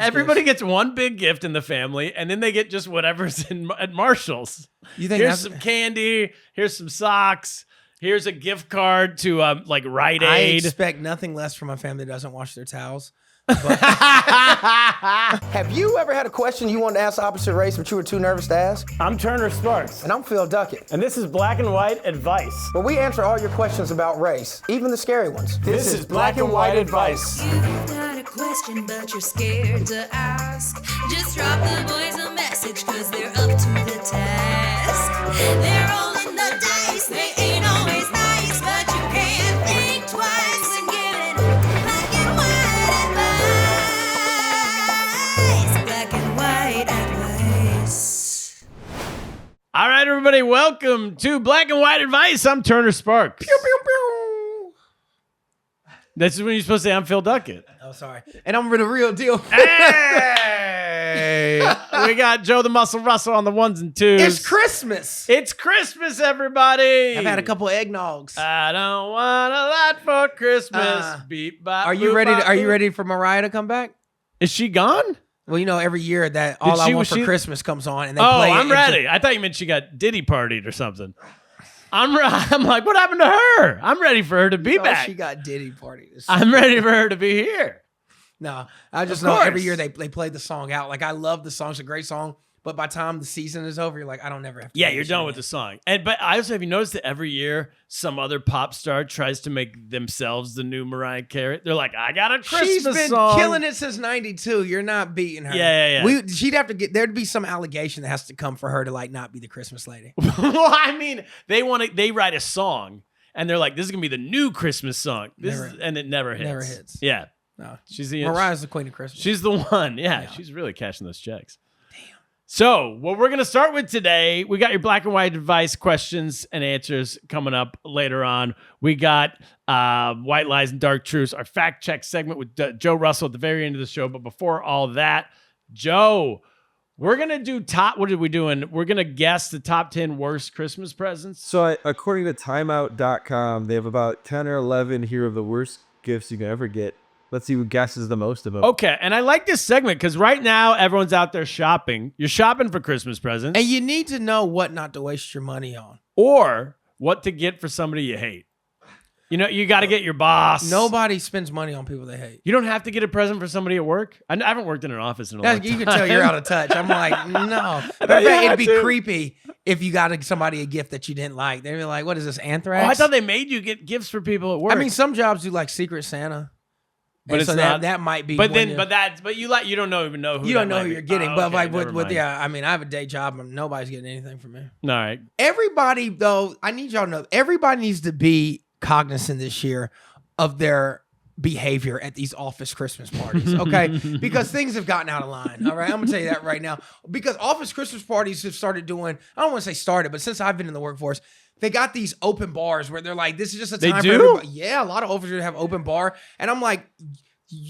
Everybody gets one big gift in the family, and then they get just whatever's at Marshall's. You think here's some candy, here's some socks, here's a gift card to like Rite Aid. I expect nothing less from a family that doesn't wash their towels. But Have you ever had a question you wanted to ask the opposite race, but you were too nervous to ask? I'm Turner Sparks. And I'm Phil Duckett. And this is Black and White Advice. Where we answer all your questions about race, even the scary ones. This is Black and White Advice. You've got a question, but you're scared to ask. Just drop the boys a message, cause they're up to the task. They're rolling the dice, they ain't always nice, but you can't think twice when giving black and white advice. Black and white advice. All right, everybody, welcome to Black and White Advice. I'm Turner Sparks. pew, pew, pew. This is when you're supposed to say I'm Phil Duckett. Oh, sorry. And I'm the real deal. Hey! We got Joe the Muscle Russell on the ones and twos. It's Christmas. It's Christmas, everybody. I've had a couple eggnogs. I don't want a lot for Christmas. Beep, bop, Are you boop, ready? bop, Are you boop. ready for Mariah to come back? Is she gone? Well, you know, every year that All I Want for Christmas comes on, and they Oh, play. I'm ready. I thought you meant she got Diddy partied or something. I'm like, what happened to her? I'm ready for her to be back. She got Diddy parties. I'm ready for her to be here. No, I just Of know course. every year they play the song out. Like, I love the song; it's a great song. But by the time the season is over, you're like, I don't never have to. Yeah, play you're this done shit with the again. song. But I also have you noticed that every year some other pop star tries to make themselves the new Mariah Carey. They're like, I got a Christmas She's been song. killing it since '92. You're not beating her. Yeah. She'd have to get there'd be some allegation that has to come for her to like not be the Christmas lady. Well, I mean, they write a song and they're like, this is gonna be the new Christmas song. And it never hits. Never hits. Yeah. No, She's the Mariah's the queen of Christmas. She's the one. Yeah, she's really cashing those checks. Damn. So, what we're going to start with today, we got your black and white advice questions and answers coming up later on. We got White Lies and Dark Truths, our fact check segment with Joe Russell at the very end of the show. But before all that, Joe, we're going to do what are we doing? We're going to guess the top 10 worst Christmas presents. So according to timeout.com, they have about 10 or 11 here of the worst gifts you can ever get. Let's see who guesses the most of them. Okay, and I like this segment because right now everyone's out there shopping. You're shopping for Christmas presents. And you need to know what not to waste your money on. Or what to get for somebody you hate. You know, you got to get your boss. Nobody spends money on people they hate. You don't have to get a present for somebody at work. I haven't worked in an office in a long time. You can tell you're out of touch. I'm like, no. It'd be creepy if you got somebody a gift that you didn't like. They'd be like, what is this, anthrax? Oh, I thought they made you get gifts for people at work. I mean, some jobs do like Secret Santa. But it's so not. that might be. But you don't even know who. You don't know who you're getting. Oh, but okay, like never with mind. I mean, I have a day job and nobody's getting anything from me. All right. Everybody though, I need y'all to know. Everybody needs to be cognizant this year of their behavior at these office Christmas parties, okay? Because things have gotten out of line, all right? I'm gonna tell you that right now. Because office Christmas parties have started doing, I don't want to say started, but since I've been in the workforce, they got these open bars where they're like, this is just a time for everybody. Yeah, a lot of offices have open bar. And I'm like,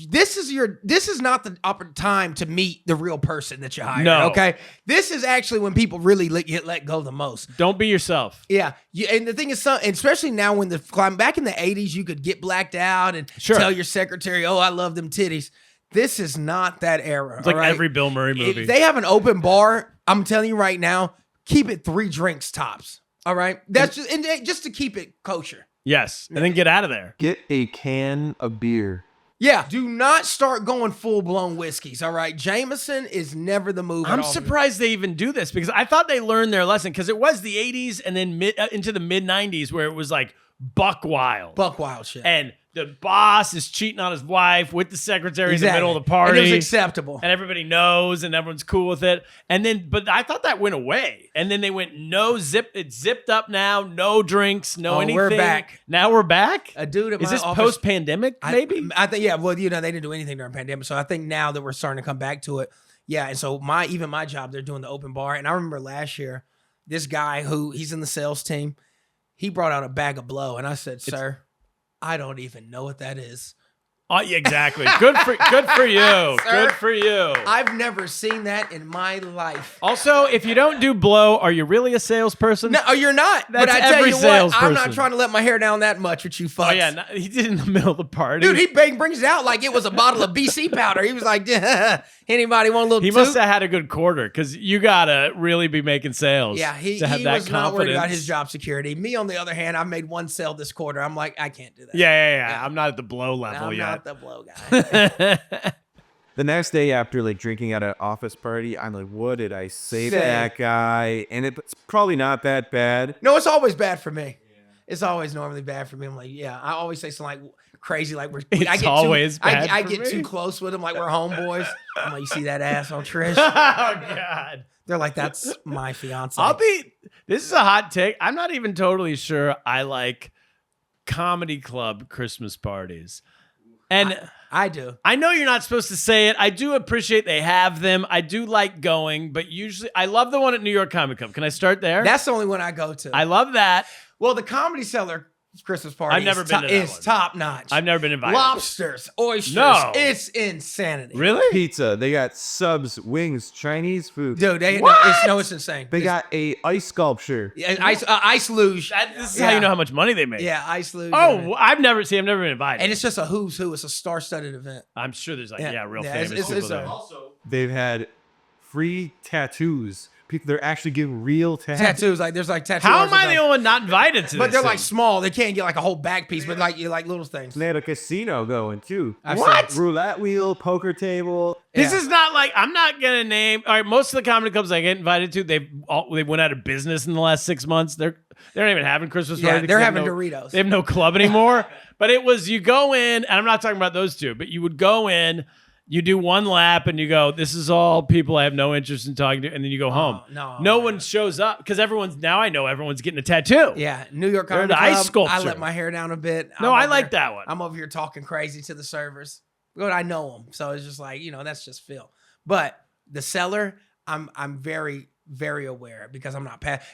this is not the time to meet the real person that you hired. No. Okay. This is actually when people really get let go the most. Don't be yourself. Yeah. And the thing is, especially now when back in the 80s, you could get blacked out and tell your secretary, oh, I love them titties. This is not that era. It's like every Bill Murray movie. If they have an open bar, I'm telling you right now, keep it 3 drinks tops. All right. That's just to keep it kosher. Yes. And then get out of there. Get a can of beer. Yeah, do not start going full-blown whiskeys, all right? Jameson is never the move. I'm surprised they even do this because I thought they learned their lesson because it was the 80s and then into the mid-90s where it was like buck wild. Buck wild shit. And the boss is cheating on his wife with the secretary in the middle of the party. And it was acceptable. And everybody knows and everyone's cool with it. And then, but I thought that went away. And then they went, it's zipped up now, no drinks, no anything. We're back. Now we're back? A dude at Is my this office, post-pandemic, maybe? I think, yeah, well, they didn't do anything during pandemic. So I think now that we're starting to come back to it, yeah. And so even my job, they're doing the open bar. And I remember last year, this guy he's in the sales team, he brought out a bag of blow. And I said, sir, I don't even know what that is. Oh, yeah, exactly. Good for you. Sir, Good for you. I've never seen that in my life. Also, if you don't do blow, are you really a salesperson? No, you're not. That's but I tell every you what, I'm salesperson. not trying to let my hair down that much with you fucks. Oh yeah, no, he did in the middle of the party. Dude, he brings it out like it was a bottle of BC powder. He was like, anybody want a little He toot? must have had a good quarter because you gotta really be making sales. Yeah, he to have that was not worried about confidence. his job security. Me, on the other hand, I made one sale this quarter. I'm like, I can't do that. Yeah. I'm not at the blow level I'm yet. not the blow guy. The next day after like drinking at an office party, I'm like, what did I say to that guy? And it's probably not that bad. No, it's always bad for me. It's always normally bad for me. I'm like, yeah, I always say something like crazy, like It's always bad I for get me. too close with them, like we're homeboys. I'm like, you see that ass on Trish? Oh God. They're like, that's my fiance. This is a hot take. I'm not even totally sure I like comedy club Christmas parties. And I do. I know you're not supposed to say it. I do appreciate they have them. I do like going, but usually I love the one at New York Comic Con. Can I start there? That's the only one I go to. I love that. Well, the Comedy Cellar Christmas party I've never been to that is one. top notch. I've never been invited. Lobsters, oysters. No. It's insanity. Really? Pizza. They got subs, wings, Chinese food. Dude, What? it's insane. They got a ice sculpture. Ice luge. This is how you know how much money they make. Yeah, ice luge. Oh, I've never been invited. And it's just a who's who. It's a star-studded event. I'm sure there's real Yeah, famous it's people a- there. They've had free tattoos. People, they're actually giving real Tattoos, like there's like tattoos. How am I the only one not invited to this? But they're thing? like small. They can't get like a whole back piece, but like you like little things. They had a casino going too. I've What? seen- Roulette wheel, poker table. This Yeah. is not like I'm not gonna name. All right, most of the comedy clubs I get invited to, they went out of business in the last 6 months. They're not even having Christmas Yeah, parties. they're They have having no- Doritos. They have no club anymore. But it was you go in, and I'm not talking about those two, but you would go in, you do one lap, and you go, "This is all people I have no interest in talking to," and then you go home. no, one shows up because everyone's getting a tattoo. Yeah, New York They're Comedy the ice Club, sculpture. I let my hair down a bit. No, I'm I over like here- that one. I'm over here talking crazy to the servers. But I know them, so it's just like that's just Phil. But the cellar, I'm very, very aware because I'm not past.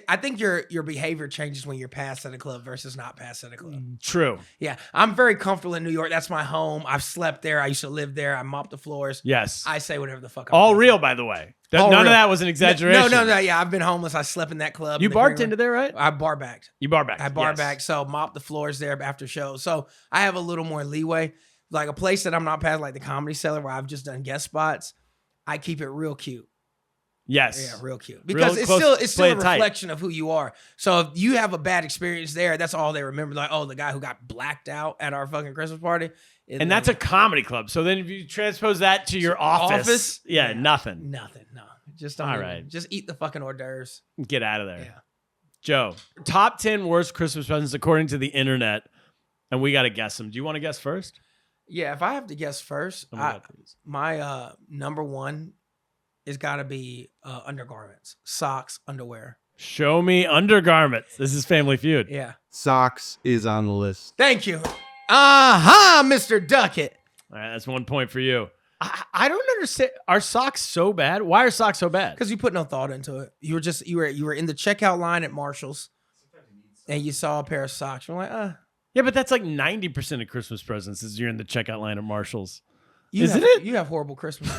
I think your behavior changes when you're past at a club versus not past at a club. True. Yeah, I'm very comfortable in New York. That's my home. I've slept there. I used to live there. I mopped the floors. Yes. I say whatever the fuck. I'm All thinking. real, by the way. All None real. of that was an exaggeration. No. Yeah, I've been homeless. I slept in that club. You in the Green bartended Room. there, right? I bar backed. You bar back. I bar back, so mop the floors there after shows. So I have a little more leeway. Like a place that I'm not past, like the Comedy Cellar, where I've just done guest spots. I keep it real cute. Yes. Yeah, real cute. Because it's close, still play a it tight. reflection of who you are. So if you have a bad experience there, that's all they remember. Like, oh, the guy who got blacked out at our fucking Christmas party. And that's a comedy club. So then if you transpose that to your office, Yeah. nothing. nothing. No, just don't. All even- right. Just eat the fucking hors d'oeuvres. Get out of there. Yeah. Joe, top 10 worst Christmas presents according to the internet. And we got to guess them. Do you want to guess first? Yeah, if I have to guess first, Oh my God, please. my number one is got to be undergarments, socks, underwear. Show me undergarments. This is Family Feud. Yeah. Socks is on the list. Thank you. Mr. Duckett. All right, that's 1 point for you. I don't understand. Are socks so bad? Why are socks so bad? Because you put no thought into it. You were in the checkout line at Marshall's, and you saw a pair of socks. You're like, Yeah, but that's like 90% of Christmas presents is you're in the checkout line at Marshall's. Isn't it? You have horrible Christmas.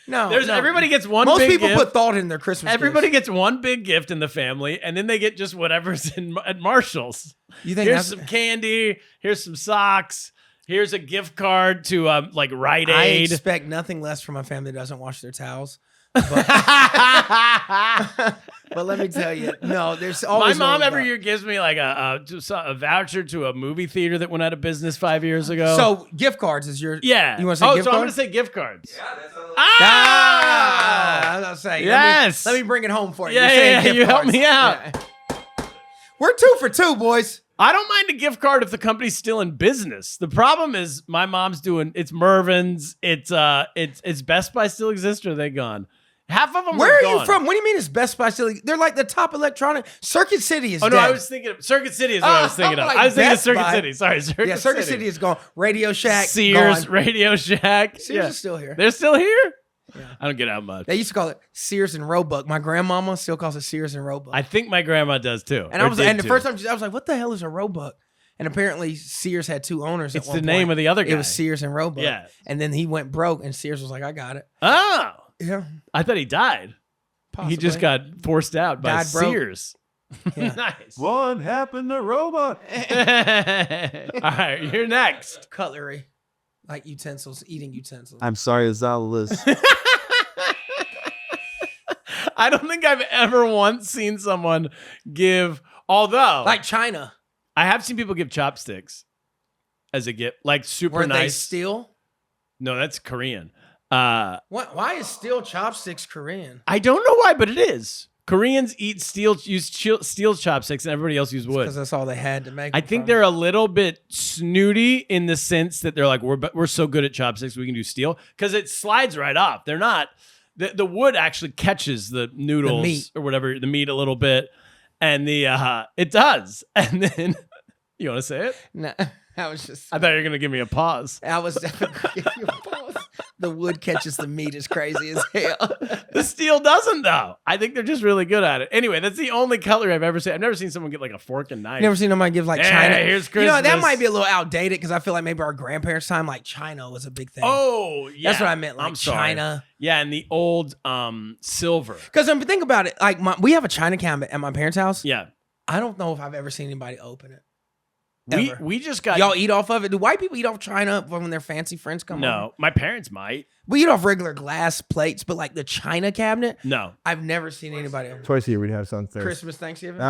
No, Everybody gets one Most big people gift. put thought in their Christmas. Everybody gifts. gets one big gift in the family, and then they get just whatever's at Marshall's. You think Here's that's some candy. Here's some socks. Here's a gift card to like Rite I Aid. expect nothing less from a family that doesn't wash their towels. But let me tell you, no, there's My always mom no every doubt. year gives me like a voucher to a movie theater that went out of business 5 years ago. So gift cards is your yeah. You want to say oh, gift so I'm cards? gonna say gift cards. Yeah, I was gonna say Yes. Let me bring it home for you. Yeah, You're saying yeah, gift you help cards. me out. Yeah. We're 2 for 2, boys. I don't mind a gift card if the company's still in business. The problem is my mom's doing it's Mervin's, it's Best Buy still exists or are they gone? Half of them Where are gone. you from? What do you mean it's Best Buy still? They're like the top electronic. Circuit City is Oh no, dead. I was thinking of Circuit City is what I was thinking of. like I was thinking of Best Circuit Buy. City. Sorry, Circuit Circuit City is gone. Radio Shack, Sears, gone. Radio Shack. Sears is still here. They're still here? I don't get out much. They used to call it Sears and Roebuck. My grandmama still calls it Sears and Roebuck. I think my grandma does too. and Or I was, did and the too. first time I was like, "What the hell is a Roebuck?" And apparently Sears had 2 owners. It's at one the name point. of the other guy. It was Sears and Roebuck. Yeah. And then he went broke, and Sears was like, "I got it." Oh, Yeah. I thought he died. Possibly. He just got forced out by Died broke. Sears. Yeah. Nice. What happened to robot? All right, you're next. Cutlery, like utensils, eating utensils. I'm sorry, it's on the list. I don't think I've ever once seen someone give, although Like China. I have seen people give chopsticks as a gift, like super Were they nice. steel? No, that's Korean. Why is steel chopsticks Korean? I don't know why, but it is. Koreans eat steel chopsticks, and everybody else use wood. Because that's all they had to make. I them think from. they're a little bit snooty in the sense that they're like, we're so good at chopsticks, we can do steel, because it slides right off. They're not. The wood actually catches the noodles meat. or whatever, the meat a little bit, and it does. And then you want to say it? No, I was just. I thought you were gonna give me a pause. I was definitely giving you a pause. The wood catches the meat is crazy as hell. The steel doesn't, though. I think they're just really good at it. Anyway, that's the only cutlery I've ever seen. I've never seen someone get like a fork and knife. Never seen nobody give like Hey, China. here's You know, that Christmas. might be a little outdated because I feel like maybe our grandparents' time, like China was a big thing. Oh, yeah. That's what I meant, like I'm sorry. China. Yeah, and the old silver. Because think about it, like we have a China cabinet at my parents' house. Yeah. I don't know if I've ever seen anybody open it. Ever. We just got Y'all eat off of it? Do white people eat off China when their fancy friends come over? No, my parents might. We eat off regular glass plates, but like the China cabinet, No. I've never seen anybody. Twice a year we'd have something Thursday. Christmas, Thanksgiving.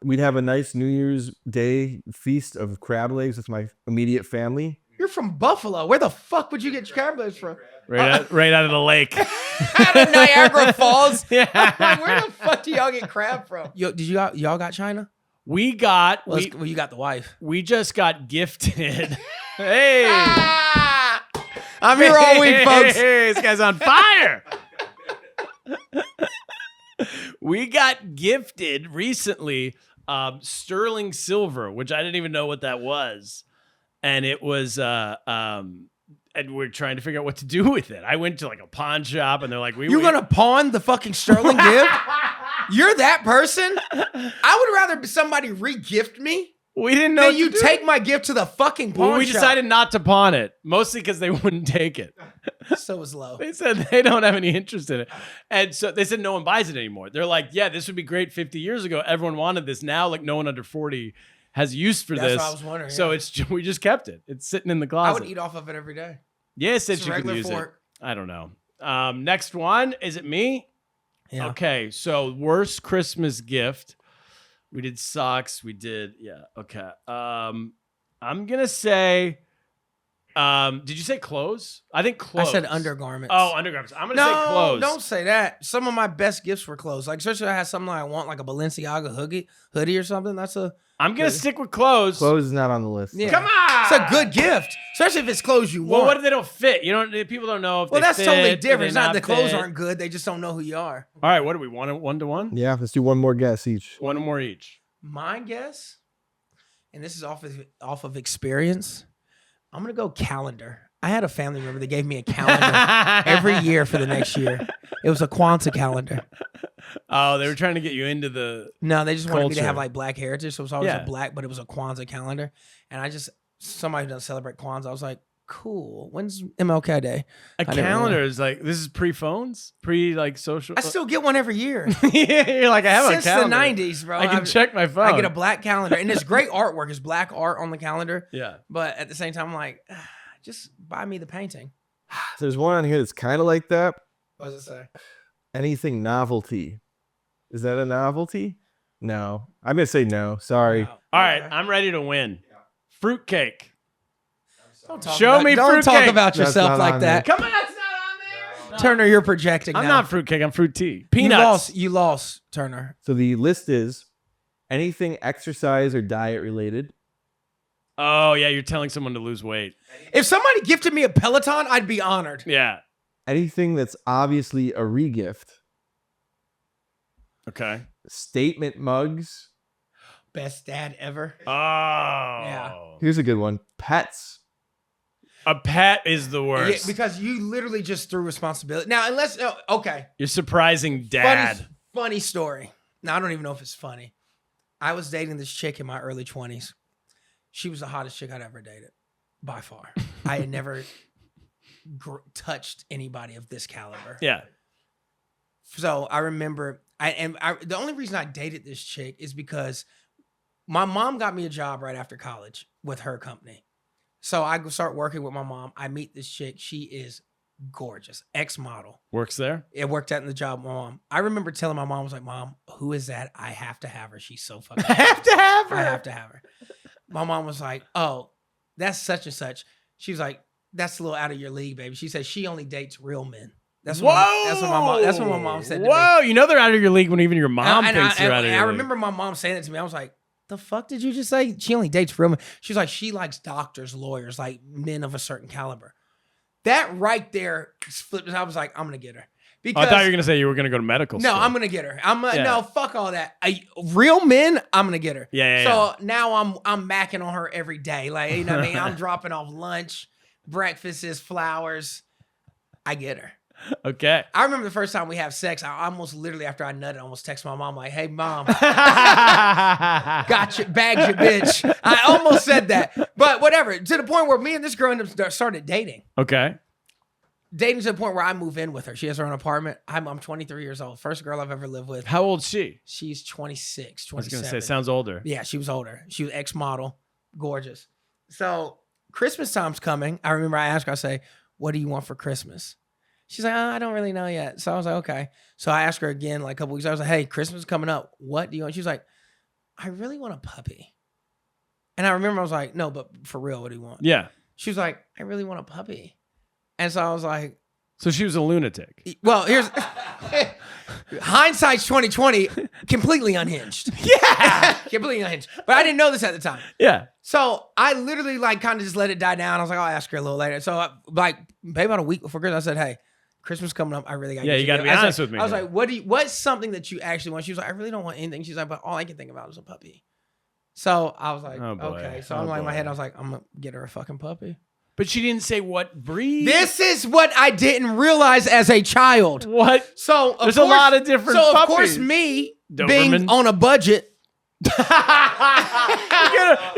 We'd have a nice New Year's Day feast of crab legs with my immediate family. You're from Buffalo. Where the fuck would you get crab legs from? Right out of the lake. Out of Niagara Falls. Yeah. Where the fuck do y'all get crab from? Yo, y'all got China? We got Well, you got the wife. we just got gifted. Hey. I'm here all week, folks. Hey, this guy's on fire. We got gifted recently sterling silver, which I didn't even know what that was. And it was and we're trying to figure out what to do with it. I went to like a pawn shop and they're like, You're gonna pawn the fucking sterling gift? You're that person? I would rather somebody re-gift me we didn't know than what you to do. take my gift to the fucking pawn Well, we shop. decided not to pawn it, mostly because they wouldn't take it. So was low. They said they don't have any interest in it. And so they said no one buys it anymore. They're like, yeah, this would be great 50 years ago. Everyone wanted this. Now, like, no one under 40 has use for That's this. what I was wondering, So yeah. we just kept it. It's sitting in the I closet. would eat off of it every day. Yeah, it said It's a you can regular use fork. it. I don't know. Next one. Is it me? Yeah. Okay. So worst Christmas gift. We did socks. We did, yeah. Okay. I'm going to say, did you say clothes? I think clothes. I said undergarments. Oh, undergarments. I'm going to say No, clothes. don't say that. Some of my best gifts were clothes. Like, especially if I had something I want, like a Balenciaga hoodie or something. That's a I'm going to stick with clothes. Clothes is not on the list. yeah. Come on. It's a good gift, especially if it's clothes you Well, want. what if they don't fit? People don't know if Well, they that's fit. totally or different. they It's not the clothes fit. aren't good. They just don't know who you are. All right, what do we want? 1-to-1? Yeah, let's do one more guess each. One more each. My guess, and this is off of experience, I'm gonna go calendar. I had a family member that gave me a calendar every year for the next year. It was a Kwanzaa calendar. Oh, they were trying to get you into the. No, they just wanted me to Culture. have like black heritage, so it was always Yeah. a black, but it was a Kwanzaa calendar. And somebody who doesn't celebrate Kwanzaa, I was like, cool. When's MLK Day? A I didn't calendar is like, this is pre-phones? Like social? I still get one every year. Yeah, you're like, I have Since a calendar. the 90s, bro. I can check my phone. I get a black calendar, and it's great artwork. It's black art on the calendar. Yeah. But at the same time, I'm like, just buy me the painting. There's one on here that's kind of like that. What does it say? Anything novelty. Is that a novelty? No. I'm going to say no. Sorry. Wow. All right, Okay. I'm ready to win. Fruitcake. Don't talk Show about, me Don't talk fruitcake. about That's yourself not like on that. Come on, that's not on there. Turner, you're projecting I'm now. not fruitcake. I'm fruit tea. Peanuts. You lost, Turner. So the list is anything exercise or diet related. Oh, yeah, you're telling someone to lose weight. If somebody gifted me a Peloton, I'd be honored. Yeah. Anything that's obviously a regift. Okay. Statement mugs. Best dad ever. Oh. Yeah. Here's a good one. Pets. A pet is the Yeah, worst. because you literally just threw responsibility. Now, okay. You're surprising dad. Funny story. Now, I don't even know if it's funny. I was dating this chick in my early 20s. She was the hottest chick I'd ever dated, by far. I had never touched anybody of this caliber. Yeah. So I remember, the only reason I dated this chick is because my mom got me a job right after college with her company. So I go start working with my mom. I meet this chick. She is gorgeous, ex-model. Works there? It worked out in the job with my mom. I remember telling my mom, I was like, Mom, who is that? I have to have her. She's so fucking I have to have her. I have to have her. My mom was like, oh, that's such and such. She was like, that's a little out of your league, baby. She said she only dates real men. That's what my mom said to me. Whoa, you know they're out of your league when even your mom thinks they're out of your league. I remember my mom saying that to me. I was like, the fuck did you just say? She only dates real men. She's like, she likes doctors, lawyers, like men of a certain caliber. That right there flipped. I was like, I'm going to get her. Because, I thought you were going to say you were going to go to medical school. No, I'm going to get her. No, fuck all that. Real men, I'm going to get her. Yeah. So now I'm macking on her every day. Like, you know what I mean? I'm dropping off lunch, breakfasts, flowers. I get her. Okay. I remember the first time we have sex, I almost literally after I nutted, I almost text my mom like, hey, Mom, gotcha, bagged you, bitch. I almost said that. But whatever. To the point where me and this girl started dating. Okay. Dating to the point where I move in with her. She has her own apartment. I'm 23 years old. First girl I've ever lived with. How old's she? She's 26, 27. I was going to say, sounds older. Yeah, she was older. She was ex-model. Gorgeous. So Christmas time's coming. I remember I asked her, I say, what do you want for Christmas? She's like, I don't really know yet. So I was like, okay. So I asked her again like a couple weeks. I was like, hey, Christmas is coming up. What do you want? She was like, I really want a puppy. And I remember I was like, no, but for real, what do you want? Yeah. She was like, I really want a puppy. And so I was like, so she was a lunatic. well, here's hindsight's 2020, completely unhinged. Yeah. Completely unhinged. But I didn't know this at the time. Yeah. So I literally like kind of just let it die down. I was like, I'll ask her a little later. So like maybe about a week before Christmas, I said, hey, Christmas coming up. I really got you got to be honest with me. I was like, what's something that you actually want? She was like, I really don't want anything. She's like, but all I can think about is a puppy. So I was like, okay. So I'm like in my head, I was like, I'm gonna get her a fucking puppy. But she didn't say what breed. This is what I didn't realize as a child. What? So there's a lot of different puppies. So of course me Doberman. being on a budget. You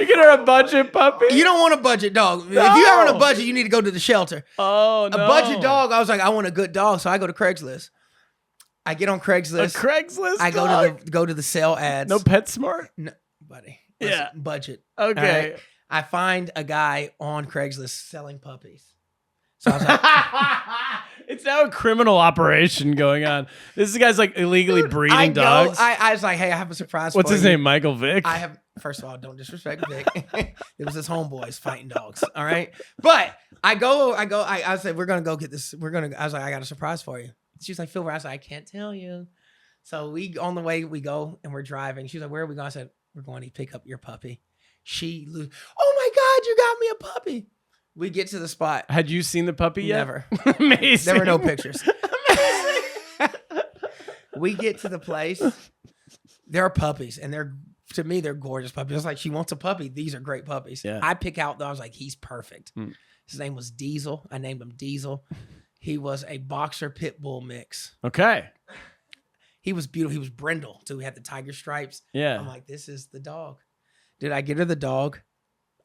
get her a budget puppy? You don't want a budget dog. No. If you're on a budget, you need to go to the shelter. Oh, no. A budget dog, I was like, I want a good dog. So I go to Craigslist. I get on Craigslist. A Craigslist I go to the sale ads. No PetSmart? No, buddy. Yeah. Listen, budget. Okay. Right? I find a guy on Craigslist selling puppies. So I was like, it's now a criminal operation going on. This guy's like illegally breeding dogs. I was like, hey, I have a surprise What's for his you. name? Michael Vick? I have, first of all, don't disrespect Vic. It was his homeboys fighting dogs. All right. But I said, we're going to go get this. I was like, I got a surprise for you. She's like, Phil, I was like, I can't tell you. So on the way we go and we're driving. She's like, where are we going? I said, we're going to pick up your puppy. Oh my God, you got me a puppy. We get to the spot. Had you seen the puppy yet? Never. Amazing. There were no pictures. We get to the place. There are puppies, and to me, they're gorgeous puppies. It's like, she wants a puppy. These are great puppies. Yeah. I pick out, though, I was like, he's perfect. His name was Diesel. I named him Diesel. He was a boxer pit bull mix. Okay. He was beautiful. He was brindle, too. He had the tiger stripes. Yeah. I'm like, this is the dog. Did I get her the dog?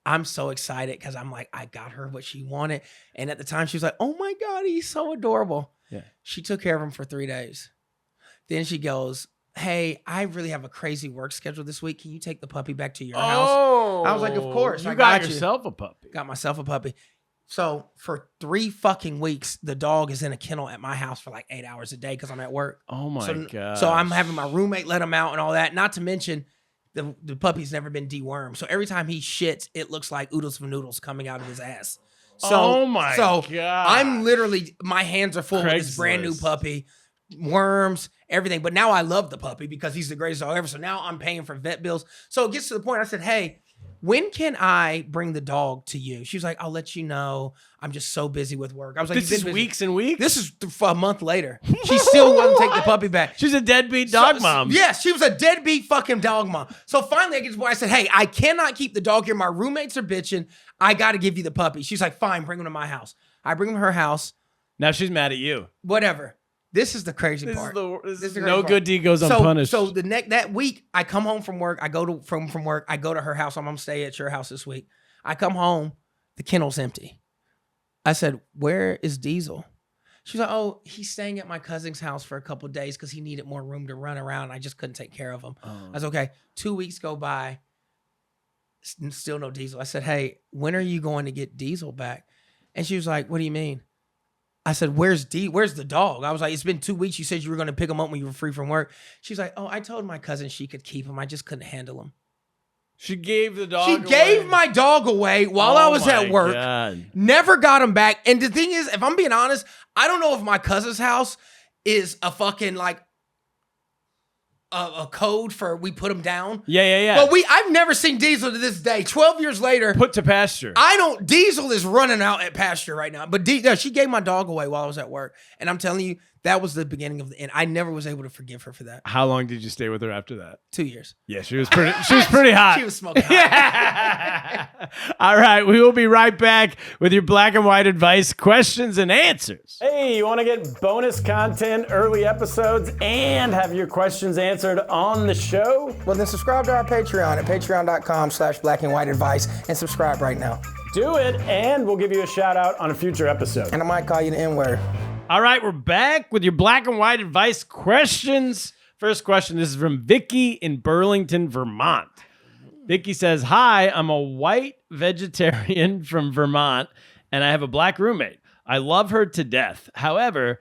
I'm so excited because I'm like, I got her what she wanted. And at the time, she was like, oh my God, he's so adorable. Yeah. She took care of him for 3 days. Then she goes, hey, I really have a crazy work schedule this week. Can you take the puppy back to your house? I was like, of course. You I got you. yourself a puppy. Got myself a puppy. So for 3 fucking weeks, the dog is in a kennel at my house for like 8 hours a day because I'm at work. Oh my God. So I'm having my roommate let him out and all that. Not to mention, the puppy's never been dewormed. So every time he shits, it looks like oodles of noodles coming out of his ass. So, oh my God. I'm literally, my hands are full with this brand new puppy, worms, everything. But now I love the puppy because he's the greatest dog ever. So now I'm paying for vet bills. So it gets to the point I said, hey, when can I bring the dog to you? She was like, I'll let you know. I'm just so busy with work. I was like, this is weeks and weeks? This is a month later. She still wouldn't take the puppy back. She's a deadbeat dog mom. Yes, she was a deadbeat fucking dog mom. So finally I get to the point I said, hey, I cannot keep the dog here. My roommates are bitching. I got to give you the puppy. She's like, fine, bring him to my house. I bring him to her house. Now she's mad at you. Whatever. This is the crazy This part. is This is the no crazy part. good deed goes unpunished. So that week, I come home from work. I go from work. I go to her house. I'm gonna stay at your house this week. I come home. The kennel's empty. I said, "Where is Diesel?" She's like, "Oh, he's staying at my cousin's house for a couple of days because he needed more room to run around. I just couldn't take care of him." I was okay. 2 weeks go by. Still no Diesel. I said, "Hey, when are you going to get Diesel back?" And she was like, "What do you mean?" I said, Where's the dog? I was like, "It's been 2 weeks. You said you were going to pick him up when you were free from work." She's like, "Oh, I told my cousin she could keep him. I just couldn't handle him." She gave the dog. She gave my dog away while I was at work. God. Never got him back. And the thing is, if I'm being honest, I don't know if my cousin's house is a fucking like a code for we put him down. Yeah. But I've never seen Diesel to this day. 12 years later, Put to pasture. Diesel is running out at pasture right now. But she gave my dog away while I was at work. And I'm telling you, that was the beginning of the end. I never was able to forgive her for that. How long did you stay with her after that? 2 years. Yeah, she was pretty hot. She was smoking hot. Yeah. All right, we will be right back with your black and white advice questions and answers. Hey, you want to get bonus content, early episodes, and have your questions answered on the show? Well, then subscribe to our Patreon at patreon.com/blackandwhiteadvice and subscribe right now. Do it, and we'll give you a shout out on a future episode. And I might call you the N-word. All right, we're back with your black and white advice questions. First question, this is from Vicky in Burlington, Vermont. Vicky says, "Hi, I'm a white vegetarian from Vermont, and I have a black roommate. I love her to death. However,"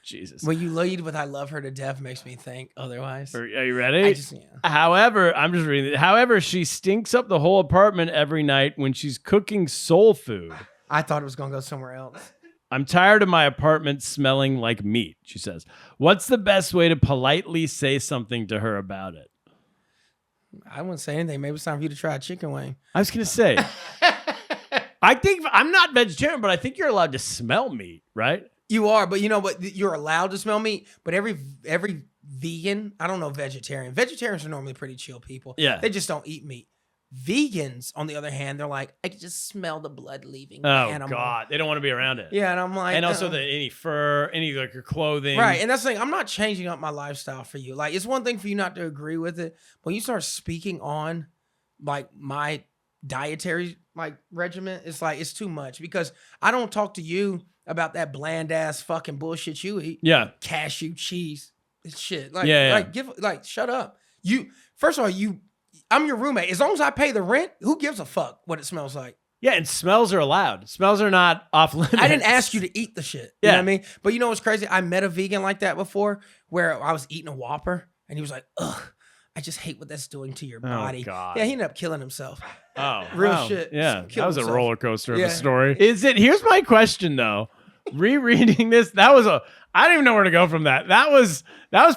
Jesus. When you lead with "I love her to death" makes me think otherwise. Are you ready? Yeah. However, I'm just reading it. However, she stinks up the whole apartment every night when she's cooking soul food. I thought it was going to go somewhere else. I'm tired of my apartment smelling like meat," she says. "What's the best way to politely say something to her about it?" I wouldn't say anything. Maybe it's time for you to try a chicken wing. I was going to say, I think I'm not vegetarian, but I think you're allowed to smell meat, right? You are, but you know what? You're allowed to smell meat, but every vegan, I don't know vegetarian. Vegetarians are normally pretty chill people. Yeah. They just don't eat meat. Vegans, on the other hand, they're like, "I can just smell the blood leaving the Oh, animal." God. They don't want to be around it. Yeah, and I'm like, And also any fur, any like your clothing. right. And that's the thing. I'm not changing up my lifestyle for you. Like, it's one thing for you not to agree with it, but when you start speaking on like my dietary like regimen, it's like it's too much because I don't talk to you about that bland ass fucking bullshit you eat. Yeah. Cashew cheese. It's shit. Like, Yeah. shut up. First of all, I'm your roommate. As long as I pay the rent, who gives a fuck what it smells like? Yeah, and smells are allowed. Smells are not off limits. I didn't ask you to eat the shit. You know what I mean? But you know what's crazy? I met a vegan like that before where I was eating a Whopper and he was like, "Ugh, I just hate what that's doing to your body." God. Yeah, he ended up killing himself. Oh, Real wow. shit. Yeah, Kill that was himself. a roller coaster of Yeah. a story. Here's my question though. Rereading this, I don't even know where to go from that. That was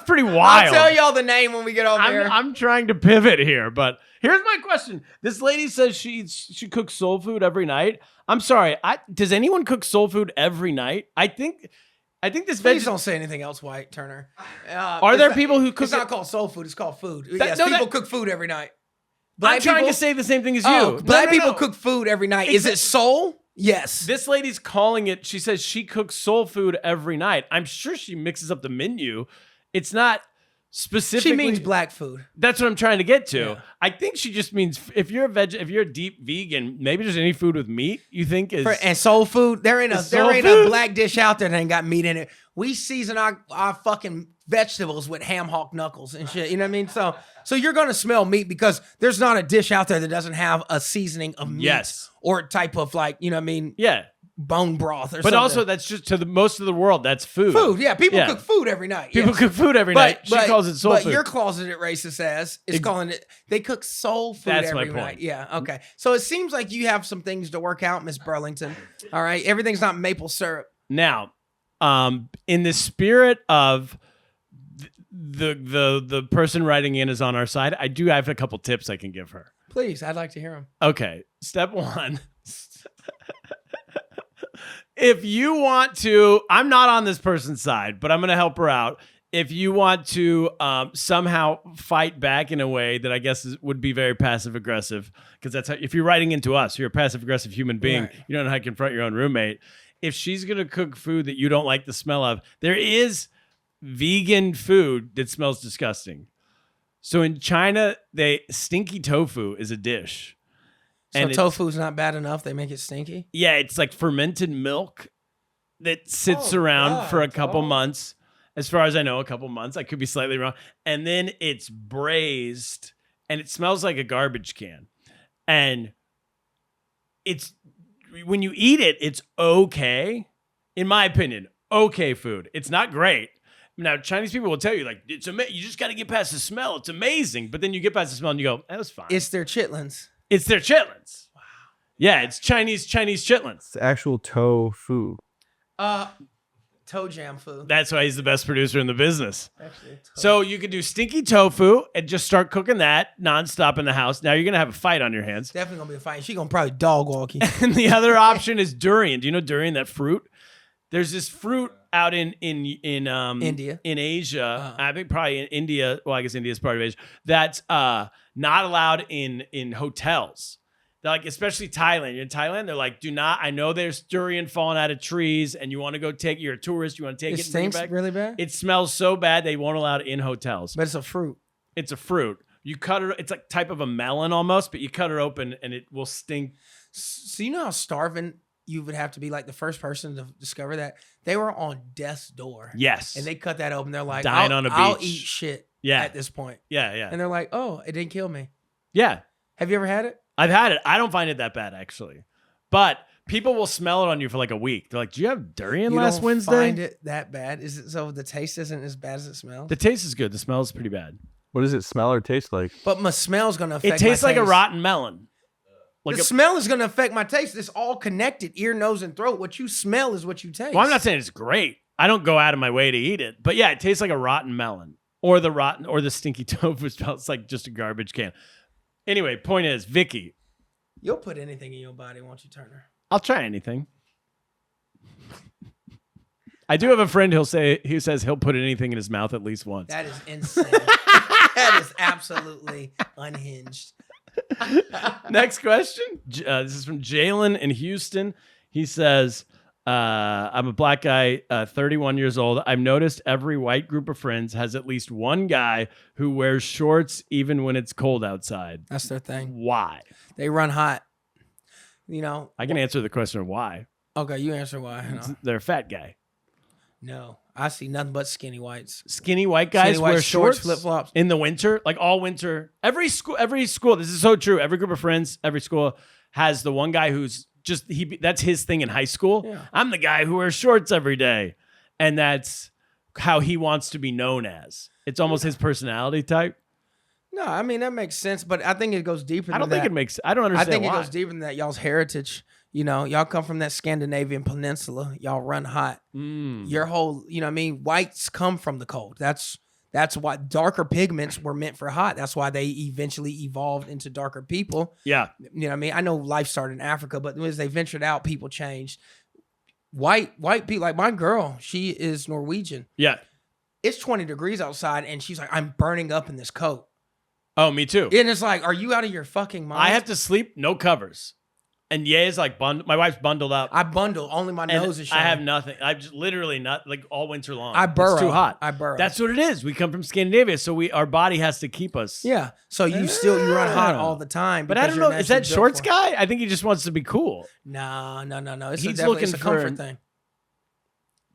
pretty wild. I'll tell y'all the name when we get over there. I'm trying to pivot here, but here's my question. This lady says she cooks soul food every night. I'm sorry. Does anyone cook soul food every night? I think this Please don't say anything else, White Turner. Are there people who cook It's not it? called soul food. It's called food. That- Yes, no, people that- cook food every night. I'm trying to say the same thing as you. Oh, black No, people no. cook food every night. Is it soul? Yes. This lady's calling it. She says she cooks soul food every night. I'm sure she mixes up the menu. It's not specifically. She means black food. That's what I'm trying to get to. Yeah. I think she just means if you're a deep vegan, maybe just any food with meat you think is. And soul food, there ain't soul a food? black dish out there that ain't got meat in it. We season our fucking vegetables with ham hock knuckles and shit. You know what I mean? So you're gonna smell meat because there's not a dish out there that doesn't have a seasoning of meat. Yes. Or a type of like, you know what I mean? Yeah. Bone broth or But something. also that's just to the most of the world. That's food. food. Yeah, people cook food every night. People yes. cook food every night. She calls it soul but food. your closeted racist ass is calling it. They cook soul food That's my every point. night. Yeah. Okay. So it seems like you have some things to work out, Miss Burlington. All right. Everything's not maple syrup. Now, in the spirit of the person writing in is on our side, I do have a couple tips I can give her. Please, I'd like to hear them. Okay, step one. If you want to, I'm not on this person's side, but I'm going to help her out. If you want to somehow fight back in a way that I guess would be very passive aggressive, because that's how, if you're writing into us, you're a passive aggressive human being. Right. You don't know how to confront your own roommate. if she's going to cook food that you don't like the smell of, there is vegan food that smells disgusting. So in China, stinky tofu is a dish. So tofu's not bad enough. They make it stinky. Yeah, it's like fermented milk that sits around for a couple months. As far as I know, a couple months. I could be slightly wrong. And then it's braised and it smells like a garbage can. And it's when you eat it, it's okay. In my opinion, okay food. It's not great. Now, Chinese people will tell you, like, you just got to get past the smell. It's amazing. But then you get past the smell and you go, that was fine. It's their chitlins. It's their chitlins. Wow. Yeah, it's Chinese chitlins. It's actual tofu. Toe jam food. That's why he's the best producer in the business. Actually, so you could do stinky tofu and just start cooking that nonstop in the house. Now you're going to have a fight on your hands. Definitely going to be a fight. She's going to probably dog walk you. And the other option is durian. Do you know durian, that fruit? There's this fruit out in India. In Asia. I think probably in India. Well, I guess India is part of Asia. That's not allowed in hotels. They're like, especially Thailand. You're in Thailand, they're like, do not. I know there's durian falling out of trees, and you want to go you're a tourist. You want to take it. It stinks really bad. It smells so bad they won't allow it in hotels. But it's a fruit. It's a fruit. You cut it. It's like type of a melon almost, but you cut it open and it will stink. So you know how starving you would have to be, like the first person to discover that? They were on death's door. Yes. And they cut that open. They're like, dying on a beach. I'll eat shit. Yeah. At this point. Yeah, yeah. And they're like, oh, it didn't kill me. Yeah. Have you ever had it? I've had it. I don't find it that bad, actually. But people will smell it on you for like a week. They're like, do you have durian last Wednesday? Find it that bad? Is it so the taste isn't as bad as it smells? The taste is good. The smell is pretty bad. What does it smell or taste like? But my smell's going to affect it tastes my like taste. a rotten melon. Like the smell is going to affect my taste. It's all connected, ear, nose, and throat. What you smell is what you taste. Well, I'm not saying it's great. I don't go out of my way to eat it. But yeah, it tastes like a rotten melon. Or the stinky tofu smells like just a garbage can. Anyway, point is, Vicky. You'll put anything in your body, won't you, Turner? I'll try anything. I do have a friend who says he'll put anything in his mouth at least once. That is insane. That is absolutely unhinged. Next question. This is from Jalen in Houston. He says, I'm a black guy, 31 years old. I've noticed every white group of friends has at least one guy who wears shorts even when it's cold outside. That's their thing. Why? They run hot. You know. I can answer the question of why. Okay, you answer why. No. They're a fat guy. No, I see nothing but skinny whites. Skinny white guys wear shorts, flip-flops in the winter, like all winter. Every school. This is so true. Every group of friends, every school has the one guy who's that's his thing in high school. Yeah. I'm the guy who wears shorts every day. And that's how he wants to be known as. It's almost his personality type. No, I mean, that makes sense, but I think it goes deeper than that. I don't think it makes, I don't understand I think why. it goes deeper than that. Y'all's heritage, you know, y'all come from that Scandinavian peninsula. Y'all run hot. Your whole, you know what I mean? Whites come from the cold. That's why darker pigments were meant for hot. That's why they eventually evolved into darker people. Yeah. You know what I mean? I know life started in Africa, but as they ventured out, people changed. White people, like my girl, she is Norwegian. Yeah. It's 20 degrees outside, and she's like, I'm burning up in this coat. Oh, me too. And it's like, are you out of your fucking mind? I have to sleep, no covers. And Ye's like, my wife's bundled up. I bundle, only my nose is showing. I have nothing. I'm just literally not, like, all winter long. I burrow. It's too hot. I burrow. That's what it is. We come from Scandinavia, so our body has to keep us. Yeah. So you run hot all the time. But I don't know. Is that shorts guy? I think he just wants to be cool. No. It's He's looking looking a for comfort thing.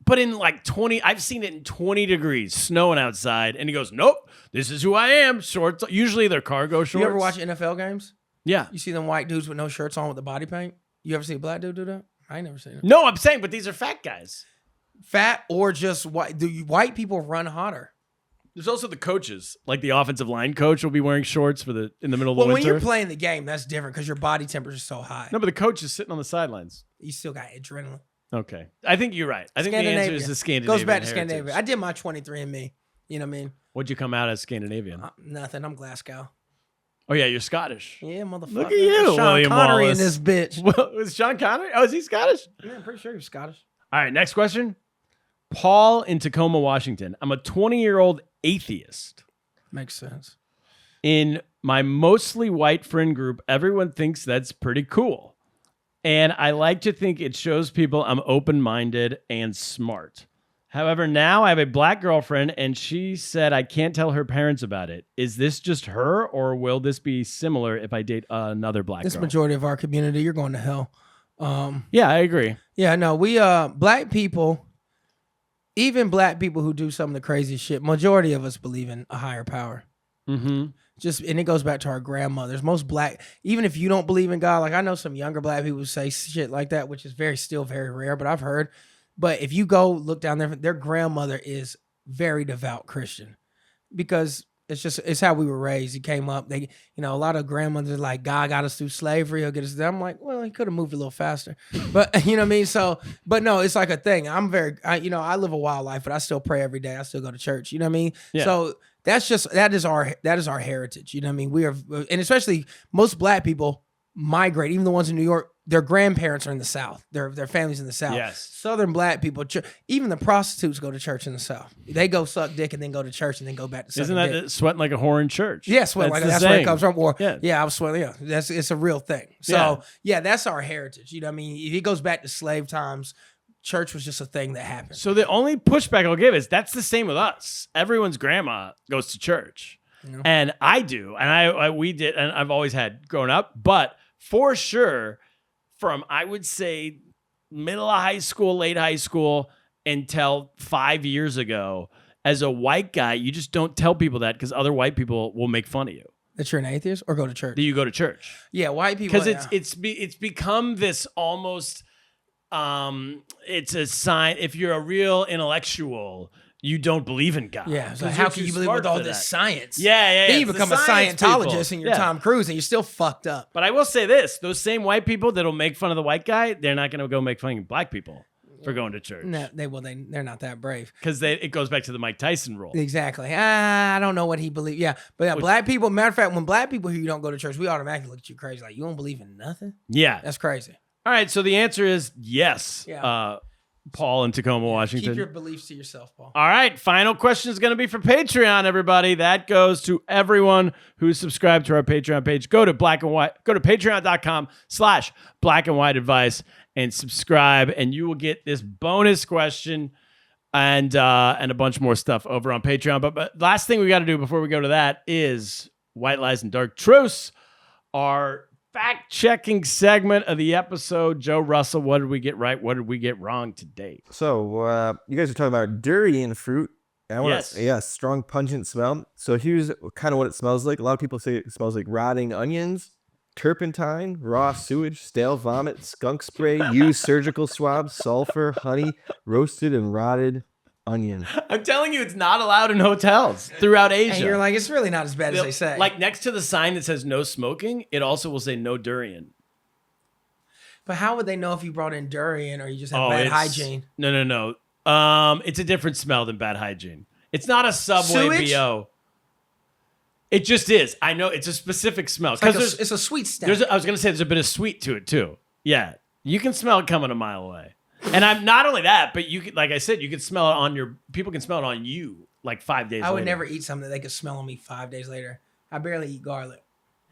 But in like 20, I've seen it in 20 degrees, snowing outside, and he goes, nope, this is who I am. Shorts. Usually they're cargo shorts. You ever watch NFL games? Yeah. You see them white dudes with no shirts on with the body paint? You ever see a black dude do that? I ain't never seen it. No, I'm saying, but these are fat guys. Fat or just white? White people run hotter? There's also the coaches, like the offensive line coach will be wearing shorts in the middle of the winter. Well, when you're playing the game, that's different because your body temperature is so high. No, but the coach is sitting on the sidelines. You still got adrenaline. Okay. I think you're right. I think the answer is the Scandinavian. Goes back to heritage. Scandinavia. I did my 23andMe. You know what I mean? What'd you come out as Scandinavian? Nothing. I'm Glasgow. Oh, yeah, you're Scottish. Yeah, motherfucker. Look at you, Sean William Connery Wallace. in this bitch. Well, was Sean Connery? Oh, is he Scottish? Yeah, I'm pretty sure he's Scottish. All right, next question. Paul in Tacoma, Washington. I'm a 20-year-old atheist. Makes sense. In my mostly white friend group, everyone thinks that's pretty cool. And I like to think it shows people I'm open-minded and smart. However, now I have a black girlfriend, and she said I can't tell her parents about it. Is this just her, or will this be similar if I date another black This girl? majority of our community, you're going to hell. Yeah, I agree. Yeah, no, we black people, even black people who do some of the crazy shit, majority of us believe in a higher power. Mm-hmm. And it goes back to our grandmothers. Most black, even if you don't believe in God, like I know some younger black people who say shit like that, which is still very rare, but I've heard. But if you go look down there, their grandmother is very devout Christian because it's how we were raised. He came up, a lot of grandmothers are like, God got us through slavery. He'll get us there. I'm like, well, he could have moved a little faster, but you know what I mean? So, but no, it's like a thing. I live a wild life, but I still pray every day. I still go to church. You know what I mean? Yeah. So that is our heritage. You know what I mean? We are, and especially most black people migrate, even the ones in New York, their grandparents are in the South. Their families in the South. Yes. Southern black people, even the prostitutes go to church in the South. They go suck dick and then go to church and then go back to sucking dick. Isn't that sweating like a whore in church? Yeah, sweating like that's where it comes from. Or yeah, I was sweating. Yeah, it's a real thing. So that's our heritage. You know what I mean? If it goes back to slave times, church was just a thing that happened. So the only pushback I'll give is that's the same with us. Everyone's grandma goes to church, and I do, and we did, and I've always had growing up, but for sure. From, I would say, middle of high school, late high school, until 5 years ago, as a white guy, you just don't tell people that because other white people will make fun of you. That you're an atheist or go to church? That you go to church. Yeah, white people. Because it's become this almost, it's a sign, if you're a real intellectual, you don't believe in God. Yeah, so how can you believe with all this science? Yeah. Then you become a Scientologist and you're Tom Cruise and you're still fucked up. But I will say this, those same white people that'll make fun of the white guy, they're not going to go make fun of black people for going to church. No, they're not that brave. Because it goes back to the Mike Tyson rule. Exactly. I don't know what he believes. Yeah, but black people, matter of fact, when black people hear you don't go to church, we automatically look at you crazy. Like, you don't believe in nothing? Yeah. That's crazy. All right, so the answer is yes. Yeah. Paul in Tacoma, Washington. Keep your beliefs to yourself, Paul. All right, final question is going to be for Patreon, everybody. That goes to everyone who's subscribed to our Patreon page. Go to patreon.com/blackandwhiteadvice and subscribe, and you will get this bonus question and a bunch more stuff over on Patreon. But last thing we got to do before we go to that is White Lies and Dark Truths, our fact-checking segment of the episode. Joe Russell, what did we get right? What did we get wrong today? So you guys are talking about durian fruit. Yes. Yeah, strong, pungent smell. So here's kind of what it smells like. A lot of people say it smells like rotting onions, turpentine, raw sewage, stale vomit, skunk spray, used surgical swabs, sulfur, honey, roasted and rotted onion. I'm telling you, it's not allowed in hotels throughout Asia. And you're like, it's really not as bad as they say. Like next to the sign that says no smoking, it also will say no durian. But how would they know if you brought in durian or you just have bad hygiene? No. It's a different smell than bad hygiene. It's not a Subway Sewage? BO. It just is. I know it's a specific smell. It's a sweet stuff. I was going to say there's a bit of sweet to it too. Yeah. You can smell it coming a mile away. And I'm not only that, but you can, like I said, you can smell it on people can smell it on you like 5 days later. I would never eat something that they could smell on me 5 days later. I barely eat garlic.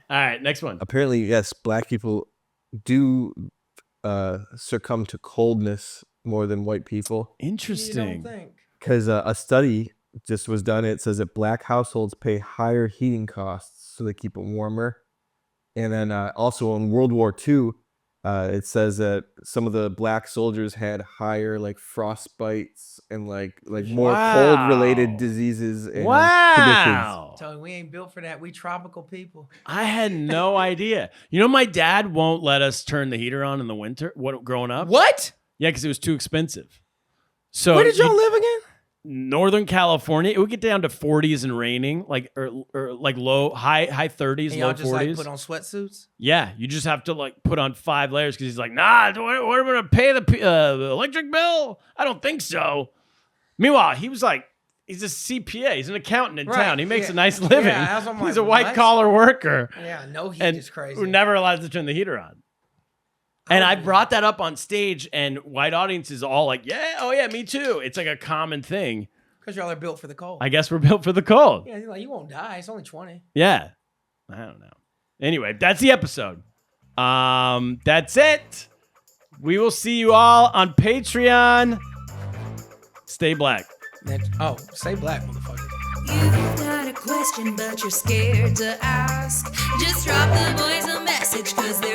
All right, next one. Apparently, yes, black people do succumb to coldness more than white people. Interesting. You don't think? Because a study just was done. It says that black households pay higher heating costs, so they keep it warmer. And then also in World War II, it says that some of the black soldiers had higher like frostbites and like more cold related diseases and conditions. Tell you, we ain't built for that. We tropical people. I had no idea. You know, my dad won't let us turn the heater on in the winter. Growing up? What? Yeah, because it was too expensive. So where did y'all live again? Northern California. It would get down to 40s and raining, like or like high 30s, and low y'all just 40s. like put on sweatsuits? Yeah, you just have to like put on 5 layers because he's like, nah, what am I gonna pay the electric bill? I don't think so. Meanwhile, he was like, he's a CPA. He's an accountant in town. He makes a nice living. Yeah, he's a white collar worker. Yeah, no heat and is crazy. We're never allowed to turn the heater on. And I brought that up on stage, and white audiences all like, yeah, oh yeah, me too. It's like a common thing. Because y'all are built for the cold. I guess we're built for the cold. Yeah, you're like, you won't die. It's only 20. Yeah. I don't know. Anyway, that's the episode. That's it. We will see you all on Patreon. Stay black. Oh, stay black, motherfucker. You've got a question, but you're scared to ask. Just drop the boys a message, cause they're